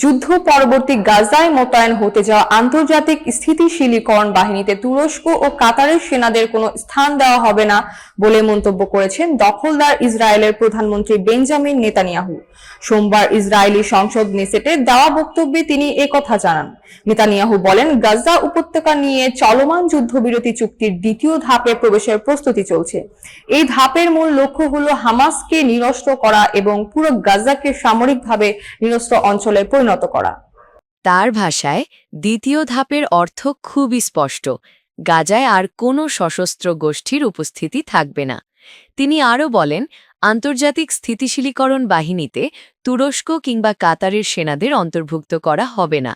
যুদ্ধ পরবর্তী গাজায় মোতায়েন হতে যাওয়া আন্তর্জাতিক স্থিতিশীলীকরণ বাহিনীতে তুরস্ক ও কাতারের সেনাদের কোনো স্থান দেওয়া হবে না বলে মন্তব্য করেছেন দখলদার ইসরায়েলের প্রধানমন্ত্রী বেঞ্জামিন নেতানিয়াহু। সোমবার ইসরায়েলি সংসদ নেসেটে দেওয়া বক্তব্যে তিনি একথা জানান। নেতানিয়াহু বলেন, গাজা উপত্যকা নিয়ে চলমান যুদ্ধবিরতি চুক্তির দ্বিতীয় ধাপে প্রবেশের প্রস্তুতি চলছে। এই ধাপের মূল লক্ষ্য হলো হামাসকে নিরস্ত্র করা এবং পুরো গাজাকে সামরিকভাবে নিরস্ত্র অঞ্চলে পরিণত করা। তার ভাষায় দ্বিতীয় ধাপের অর্থ খুবই স্পষ্ট। গাজায় আর কোনো সশস্ত্র গোষ্ঠীর উপস্থিতি থাকবে না। তিনি আরও বলেন, আন্তর্জাতিক স্থিতিশীলীকরণ বাহিনীতে তুরস্ক কিংবা কাতারের সেনাদের অন্তর্ভুক্ত করা হবে না।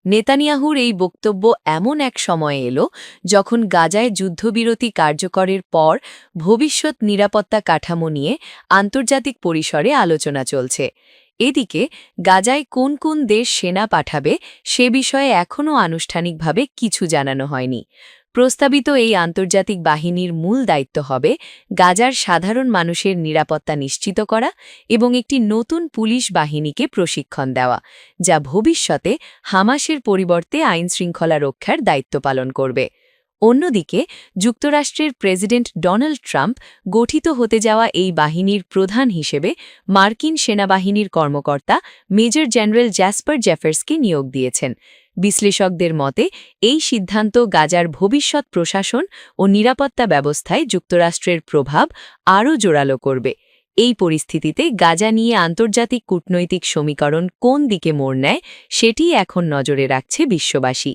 নেতানিয়াহুর এই বক্তব্য এমন এক সময়ে এলো যখন গাজায় যুদ্ধবিরতি কার্যকরের পর ভবিষ্যৎ নিরাপত্তা কাঠামো নিয়ে আন্তর্জাতিক পরিসরে আলোচনা চলছে। এদিকে গাজায় কোন কোন দেশ সেনা পাঠাবে সে বিষয়ে এখনও আনুষ্ঠানিকভাবে কিছু জানানো হয়নি। প্রস্তাবিত এই আন্তর্জাতিক বাহিনীর মূল দায়িত্ব হবে গাজার সাধারণ মানুষের নিরাপত্তা নিশ্চিত করা এবং একটি নতুন পুলিশ বাহিনীকে প্রশিক্ষণ দেওয়া, যা ভবিষ্যতে হামাসের পরিবর্তে আইনশৃঙ্খলা রক্ষার দায়িত্ব পালন করবে। অন্যদিকে যুক্তরাষ্ট্রের প্রেসিডেন্ট ডোনাল্ড ট্রাম্প গঠিত হতে যাওয়া এই বাহিনীর প্রধান হিসেবে মার্কিন সেনাবাহিনীর কর্মকর্তা মেজর জেনারেল জ্যাসপার জেফার্সকে নিয়োগ দিয়েছেন। বিশ্লেষকদের মতে এই সিদ্ধান্ত গাজার ভবিষ্যৎ প্রশাসন ও নিরাপত্তা ব্যবস্থায় যুক্তরাষ্ট্রের প্রভাব আরও জোরালো করবে। এই পরিস্থিতিতে গাজা নিয়ে আন্তর্জাতিক কূটনৈতিক সমীকরণ কোন দিকে মোড় নেয় সেটি এখন নজরে রাখছে বিশ্ববাসী।